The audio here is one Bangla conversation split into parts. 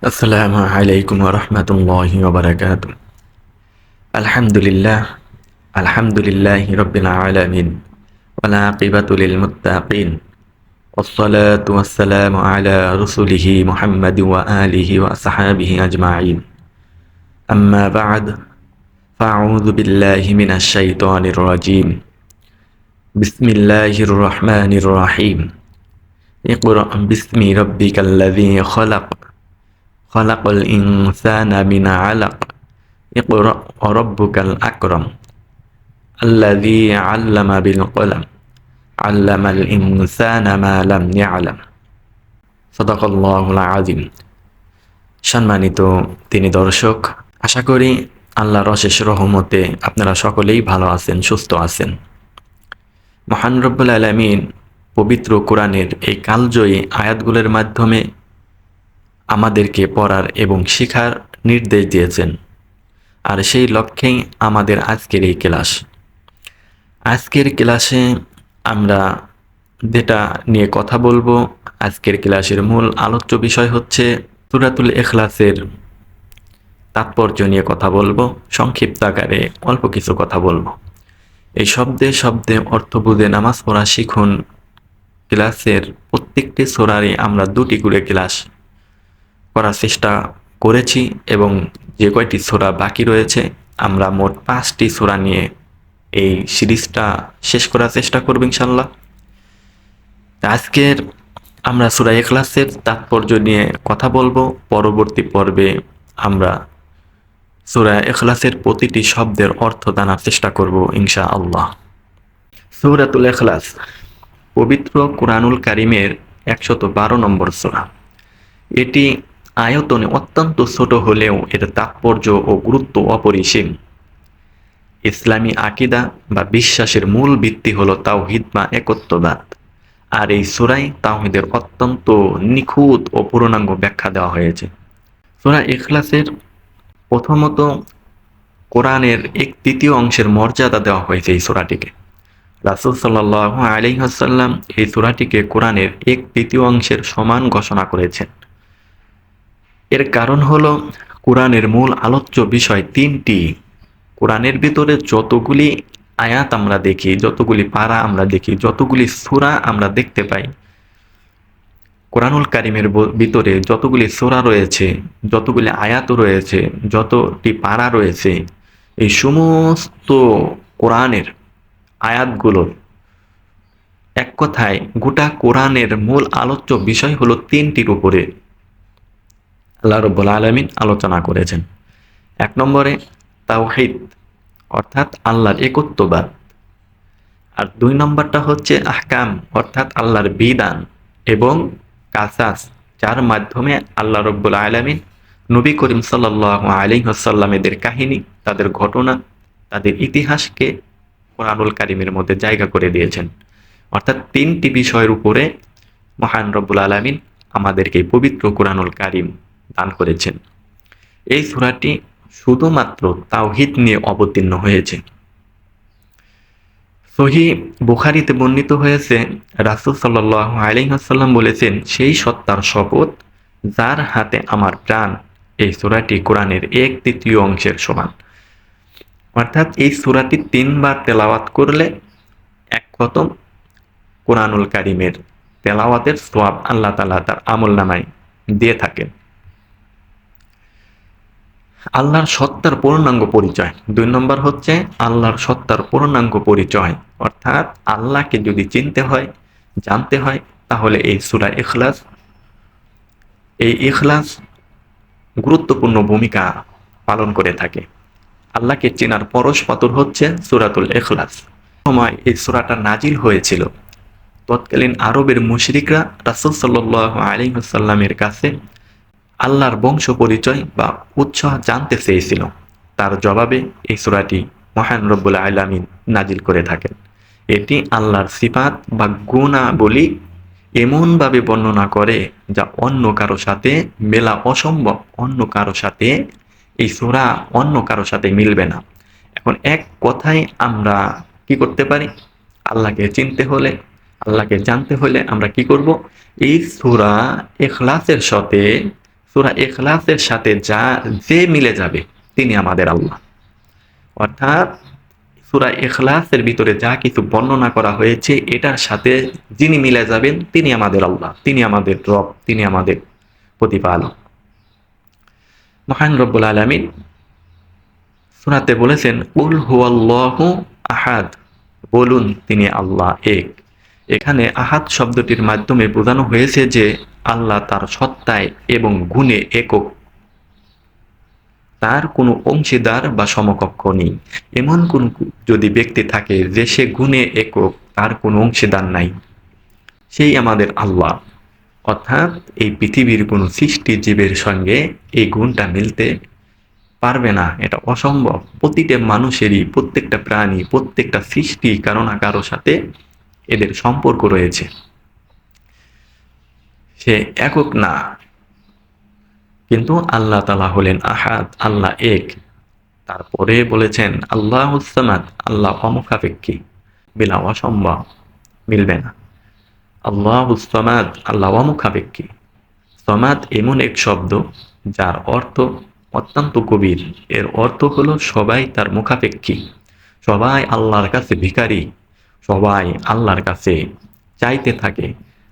আসসালামু আলাইকুম রহমতুল্লাহি ওবারাকাতুহ। আলহামদুলিল্লাহ, আলহামদুলিল্লাহি রাব্বিল আলামিন, ওয়াল আকিবাতু লিল মুত্তাকিন, ওয়াসসালাতু ওয়াসসালামু আলা রাসূলিহি মুহাম্মাদি ওয়া আলিহি ওয়া আসহাবিহি আজমাইন। আম্মা বা'দ, ফাআউযু বিল্লাহি মিনাশ শাইতানির রাজীম। বিসমিল্লাহির রহমানির রহিম। ইকরা বিসমি রাব্বিকাল্লাযী খালাক, খালাকাল ইনসানা মিন আলাক, ইকরা রাব্বুকাল আকরাম, আল্লাযী আল্লামা বিল কলম, আল্লামাল ইনসানা মা লাম ইয়ালাম। সাদাকাল্লাহুল আযীম। সম্মানিত তিনি দর্শক, আশা করি আল্লাহর অশেষ রহমতে আপনারা সকলেই ভালো আছেন, সুস্থ আছেন। মহান রব্বুল আলামিন পবিত্র কোরআনের এই কালজয়ী আয়াতগুলোর মাধ্যমে আমাদেরকে পড়ার এবং শেখার নির্দেশ দিয়েছেন, আর সেই লক্ষ্যেই আমাদের আজকের এই ক্লাস। আজকের ক্লাসে আমরা যেটা নিয়ে কথা বলবো, আজকের ক্লাসের মূল আলোচ্য বিষয় হচ্ছে সূরাতুল ইখলাসের তাৎপর্য নিয়ে কথা বলবো। সংক্ষিপ্ত আকারে অল্প কিছু কথা বলবো। এই শব্দে শব্দে অর্থ বুঝে নামাজ পড়া শিখুন ক্লাসের প্রত্যেকটি সূরারই আমরা 2টি করে ক্লাস করার চেষ্টা করেছি, এবং যে কয়টি সূরা বাকি রয়েছে আমরা মোট 5টি সূরা নিয়ে এই সিরিজটা শেষ করার চেষ্টা করব ইনশাআল্লাহ। আজকের আমরা সূরা ইখলাসের তাৎপর্য নিয়ে কথা বলবো। পরবর্তী পর্বে আমরা সূরা ইখলাসের প্রতিটি শব্দের অর্থ জানার চেষ্টা করব ইনশাআল্লাহ। সূরাতুল ইখলাস পবিত্র কুরআনুল কারীমের 112 নম্বর সূরা। এটি আয়তনে অত্যন্ত ছোট হলেও এর তাৎপর্য ও গুরুত্ব অপরিসীম। ইসলামী আকীদা বা বিশ্বাসের মূল ভিত্তি হলো তাওহীদ বা একত্ববাদ, আর এই সূরায় তাওহীদের অত্যন্ত নিখুঁত ও পূর্ণাঙ্গ ব্যাখ্যা দেওয়া হয়েছে। সূরা ইখলাসের প্রথমত কোরআনের 1/3 অংশের মর্যাদা দেওয়া হয়েছে এই সূরাটিকে। রাসূল সাল্লাল্লাহু আলাইহি ওয়াসাল্লাম এই সূরাটিকে কোরআনের 1/3 অংশের সমান ঘোষণা করেছেন। এর কারণ হলো কোরআনের মূল আলোচ্য বিষয় 3টি। কোরআনের ভিতরে যতগুলি আয়াত আমরা দেখি, যতগুলি পারা আমরা দেখি, যতগুলি সূরা আমরা দেখতে পাই, কোরআনুল কারীমের ভিতরে যতগুলি সূরা রয়েছে, যতগুলি আয়াত রয়েছে, যতটি পারা রয়েছে, এই সমস্ত কোরআনের আয়াতগুলোর এক কথায় গোটা কোরআনের মূল আলোচ্য বিষয় হলো 3টির উপরে আল্লাহ রাব্বুল আলামিন আলোচনা করেছেন। 1 নম্বরে তাওহীদ অর্থাৎ আল্লাহর একত্ববাদ, আর 2 নম্বরটা হচ্ছে আহকাম অর্থাৎ আল্লাহর বিধান, এবং কাসাস যার মাধ্যমে আল্লাহ রাব্বুল আলামিন নবী করিম সাল্লাল্লাহু আলাইহি ওয়াসাল্লামের কাহিনী, তাদের ঘটনা, তাদের ইতিহাসকে কোরআনুল কারীমের মধ্যে জায়গা করে দিয়েছেন। অর্থাৎ 3টি বিষয়ের উপরে মহান রব্বুল আলামিন আমাদেরকে পবিত্র কোরআনুল কারীম দান করেছেন। এই সূরাটি শুধুমাত্র তাওহীদ নিয়ে অবতীর্ণ হয়েছে। সহিহ বুখারীতে বর্ণিত হয়েছে, রাসূল সাল্লাল্লাহু আলাইহি ওয়াসাল্লাম বলেছেন, সেই সত্তার শপথ যার হাতে আমার প্রাণ, এই সূরাটি কোরআনের 1/3 অংশের সমান। অর্থাৎ এই সূরাটি 3 বার তেলাওয়াত করলে 1 খতম কোরআনুল কারীমের তেলাওয়াতের সওয়াব আল্লাহ তাআলা তার আমলনামায় দিয়ে থাকেন। আল্লাহর সত্তার পূর্ণাঙ্গ পরিচয় 2 নম্বর হচ্ছে আল্লাহর সত্তার পূর্ণাঙ্গ পরিচয়, অর্থাৎ আল্লাহকে যদি চিনতে হয়, জানতে হয়, তাহলে এই সূরা ইখলাস, এই ইখলাস গুরুত্বপূর্ণ ভূমিকা পালন করে থাকে। আল্লাহকে চেনার পরশ পাথর হচ্ছে সূরাতুল ইখলাস। সময় এই সূরাটা নাজিল হয়েছিল, তৎকালীন আরবের মুশরিকরা রাসূল সাল্লাল্লাহু আলাইহি ওয়াসাল্লামের কাছে আল্লাহর বংশ পরিচয় বা উৎস জানতে চেয়েছিল। তার জবাবে এই সূরাটি মহান রব্বুল আলামিন নাজিল করে থাকেন। এটি আল্লাহর সিফাত বা গুণাবলী এমনভাবে বর্ণনা করে যা অন্য কারো সাথে মেলা অসম্ভব। অন্য কারো সাথে এই সূরা অন্য কারো সাথে মিলবে না। এখন এক কথায় আমরা কি করতে পারি? আল্লাহকে চিনতে হলে, আল্লাহকে জানতে হলে আমরা কি করব? এই সূরা ইখলাসের সাথে সূরা ইখলাসের সাথে যে মিলে যাবে তিনি আমাদের আল্লাহ। অর্থাৎ সূরা ইখলাসের ভিতরে যা কিছু বর্ণনা করা হয়েছে এটার সাথে যিনি মিলে যাবেন তিনি আমাদের আল্লাহ, তিনি আমাদের রব, তিনি আমাদের প্রতিপালক। মহান রব্বুল আলামিন সূরাতে বলেছেন কুল হুয়াল্লাহু আহাদ, বলুন তিনি আল্লাহ এক। এখানে আহাদ শব্দটির মাধ্যমে বোঝানো হয়েছে যে আল্লাহ তার সত্তায় এবং গুণে একক, তার কোনো অংশীদার বা সমকক্ষ নেই। এমন কোন যদি ব্যক্তি থাকে যে সে গুণে একক, তার কোনো অংশীদার নাই, সেই আমাদের আল্লাহ। অর্থাৎ এই পৃথিবীর কোনো সৃষ্টি জীবের সঙ্গে এই গুণটা মিলতে পারবে না, এটা অসম্ভব। প্রতিটা মানুষেরই, প্রত্যেকটা প্রাণী, প্রত্যেকটা সৃষ্টি কারো না কারোর সাথে এদের সম্পর্ক রয়েছে। সে একক না, কিন্তু আল্লাহ তাআলা হলেন আহাদ, আল্লাহ এক। তারপরে বলেছেন আল্লাহুস সামাদ, আল্লাহ অমুখাপেক্ষী, মিলা অসম্ভব, মিলবে না। আল্লাহুস সামাদ, আল্লাহ অমুখাপেক্ষী। সামাদ এমন এক শব্দ যার অর্থ অত্যন্ত গভীর। এর অর্থ হলো সবাই তার মুখাপেক্ষী, সবাই আল্লাহর কাছে ভিখারি, সবাই আল্লাহর কাছে চাইতে থাকে,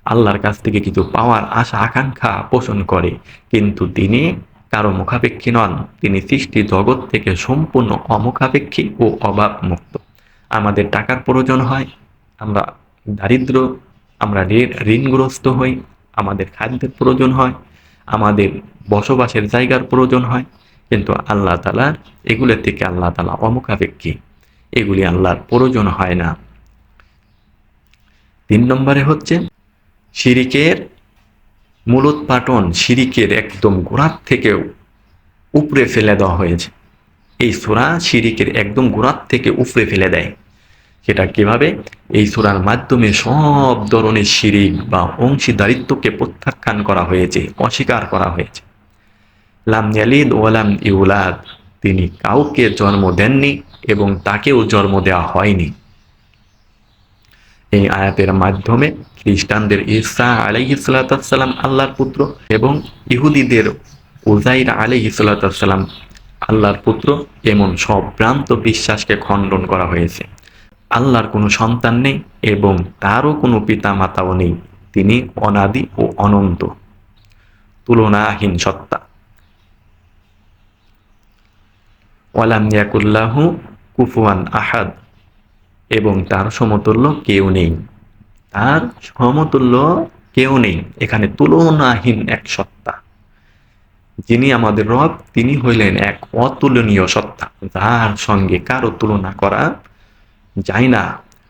আল্লাহর কাছ থেকে কিছু পাওয়ার আশা আকাঙ্ক্ষা পোষণ করে, কিন্তু তিনি কারো মুখাপেক্ষী নন। তিনি সৃষ্টি জগৎ থেকে সম্পূর্ণ অমুখাপেক্ষী ও অভাব মুক্ত। আমাদের টাকার প্রয়োজন হয়, আমরা দারিদ্র, আমরা ঋণগ্রস্ত হই, আমাদের খাদ্যের প্রয়োজন হয়, আমাদের বসবাসের জায়গার প্রয়োজন হয়, কিন্তু আল্লাহ তাআলার এগুলোর থেকে আল্লাহ তাআলা অমুখাপেক্ষী, এগুলি আল্লাহর প্রয়োজন হয় না। 3 নম্বরে হচ্ছে শিরিকের মূলোৎপাটন, শিরিকের একদম গোড়ার থেকে উপরে ফেলে দেওয়া হয়েছে। এই সূরা শিরিকের একদম গোড়ার থেকে উপরে ফেলে দেয়। সেটা কিভাবে? এই সূরার মাধ্যমে সব ধরনের শিরিক বা অংশীদারিত্বকে প্রত্যাখ্যান করা হয়েছে, অস্বীকার করা হয়েছে। লাম ইয়ালিদ ওয়া লাম ইউলাদ, তিনি কাউকে জন্ম দেননি এবং তাকেও জন্ম দেওয়া হয়নি। এই আয়াতের মাধ্যমে খ্রিস্টানদের ঈসা আলাইহিস সালাম আল্লাহর পুত্র এবং ইহুদিদের উযাইর আলাইহিস সালাম আল্লাহর পুত্র, এমন সব ভ্রান্ত বিশ্বাসকে খণ্ডন করা হয়েছে। আল্লাহর কোনো সন্তান নেই এবং তারও কোনো পিতা মাতাও নেই, তিনি অনাদি ও অনন্ত, তুলনাহীন সত্তা। ওয়ালাম ইয়াকুল্লাহু কুফুয়ান আহাদ, এবং তার সমতুল্য কেউ নেই, তার সমতুল্য কেউ নেই। এখানে তুলনাহীন এক সত্তা, যিনি আমাদের রব, তিনি হইলেন এক অতুলনীয় সত্তা, যার সঙ্গে কারো তুলনা করা যায় না।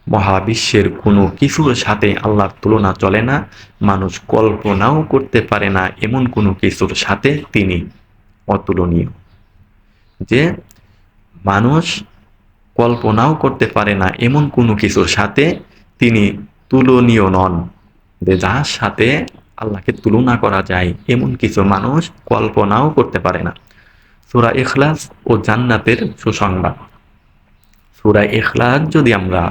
মহাবিশ্বের কোনো কিছুর সাথে আল্লাহর তুলনা চলে না। মানুষ কল্পনাও করতে পারে না এমন কোনো কিছুর সাথে তিনি অতুলনীয়, যে মানুষ কল্পনাও করতে পারে না এমন কোনো কিছুর সাথে তিনি তুলনীয় নন, যে যার সাথে আল্লাহকে তুলনা করা যায় এমন কিছু মানুষ কল্পনাও করতে পারে না। সূরা ইখলাস ও জান্নাতের সুসংবাদ। সূরা ইখলাস যদি আমরা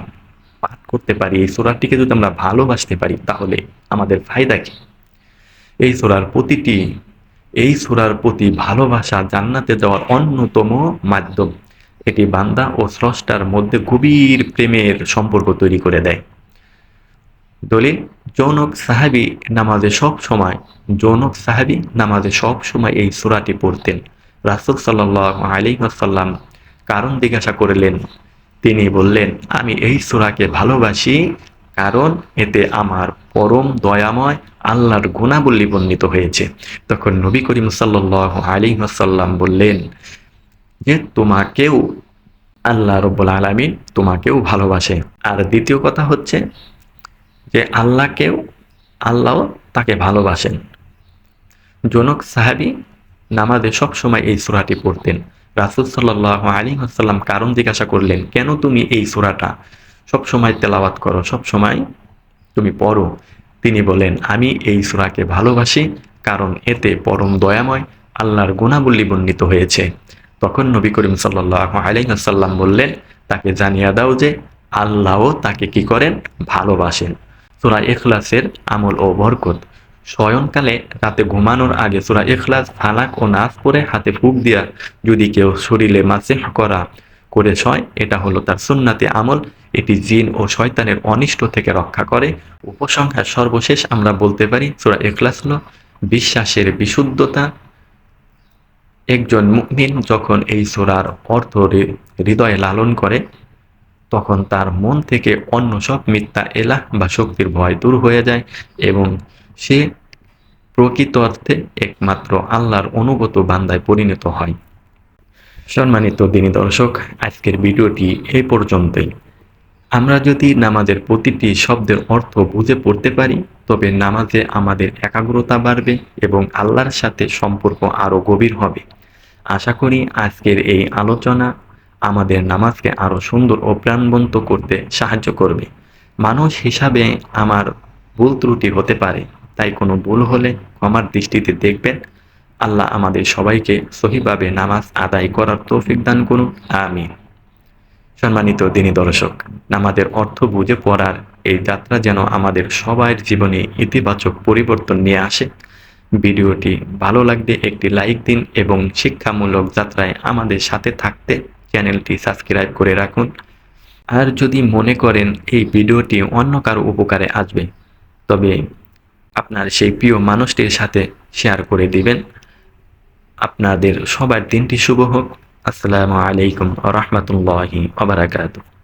পাঠ করতে পারি, এই সূরাটিকে যদি আমরা ভালোবাসতে পারি, তাহলে আমাদের ফায়দা কি? এই সূরার প্রতি ভালোবাসা জান্নাতে যাওয়ার অন্যতম মাধ্যম। এটি বান্দা ও স্রষ্টার মধ্যে গভীর প্রেমের সম্পর্ক তৈরি করে দেয়। দলিল, জৌনক সাহাবী নামাজে সব সময় এই সূরাটি পড়তেন। রাসূল সাল্লাল্লাহু আলাইহি ওয়াসাল্লাম কারণ জিজ্ঞাসা করলেন, তিনি বললেন, আমি এই সূরাকে ভালোবাসি কারণ এতে আমার পরম দয়াময় আল্লাহর গুণাবলী বর্ণিত হয়েছে। তখন নবী করিম সাল্লাল্লাহু আলাইহি ওয়াসাল্লাম বললেন যে তোমাকেও আল্লাহ রাব্বুল আলামিন তোমাকেও ভালোবাসে। আর দ্বিতীয় কথা হচ্ছে যে আল্লাহ তাকে ভালোবাসেন। জনক সাহাবী নামাজে সবসময় এই সূরাটি পড়তেন। রাসূল সাল্লাল্লাহু আলাইহি ওয়াসাল্লাম কারণ জিজ্ঞাসা করলেন, কেন তুমি এই সূরাটা সবসময় তেলাওয়াত করো, সবসময় তুমি পড়ো? তিনি বলেন, আমি এই সূরাকে ভালোবাসি কারণ এতে পরম দয়াময় আল্লাহর গুণাবলী বর্ণিত হয়েছে। তখন নবী করিম সাল্লাল্লাহু আলাইহি ওয়াসাল্লাম বললেন, তাকে জানিয়ে দাও যে আল্লাহও তাকে কি করেন? ভালোবাসেন। সূরা ইখলাসের আমল ও বরকত। শয়নকালে রাতে ঘুমানোর আগে সূরা ইখলাস, ফালাক ও নাস পড়ে হাতে ফুঁক দিয়া যদি কেউ শরীরে মাসিহ করে শয়, এটা হলো তার সুন্নাতি আমল। এটি জিন ও শয়তানের অনিষ্ট থেকে রক্ষা করে। উপসংহার সর্বশেষ আমরা বলতে পারি সূরা ইখলাস হলো বিশ্বাসের বিশুদ্ধতা। একজন মুমিন যখন এই সূরার অর্থ হৃদয়ে লালন করে, তখন তার মন থেকে অন্য সব মিথ্যা এলাহ বা শক্তির ভয় দূর হয়ে যায় এবং সে প্রকৃত অর্থে একমাত্র আল্লাহর অনুগত বান্দায় পরিণত হয়। সম্মানিত দিনী দর্শক, আজকের ভিডিওটি এই পর্যন্তই। আমরা যদি নামাজের প্রতিটি শব্দের অর্থ বুঝে পড়তে পারি, তবে নামাজে আমাদের একাগ্রতা বাড়বে এবং আল্লাহর সাথে সম্পর্ক আরও গভীর হবে। আশা করি আজকের এই আলোচনা আমাদের নামাজকে আরও সুন্দর ও প্রাণবন্ত করতে সাহায্য করবে। মানুষ হিসাবে আমার ভুল ত্রুটি হতে পারে, তাই কোনো ভুল হলে ক্ষমার দৃষ্টিতে দেখবেন। আল্লাহ আমাদের সবাইকে সহিভাবে নামাজ আদায় করার তৌফিক দান করুন, আমিন। সম্মানিত দিনী দর্শক, নামাজের অর্থ বুঝে পড়ার এই যাত্রা যেন আমাদের সবার জীবনে ইতিবাচক পরিবর্তন নিয়ে আসে। ভিডিওটি ভালো লাগলে একটি লাইক দিন এবং শিক্ষামূলক যাত্রায় আমাদের সাথে থাকতে চ্যানেলটি সাবস্ক্রাইব করে রাখুন। আর যদি মনে করেন এই ভিডিওটি অন্য কারো উপকারে আসবে, তবে আপনার সেই প্রিয় মানুষটির সাথে শেয়ার করে দিবেন। আপনাদের সবার দিনটি শুভ হোক। আসসালামু আলাইকুম ওয়া রাহমাতুল্লাহি ওয়া বারাকাতুহু।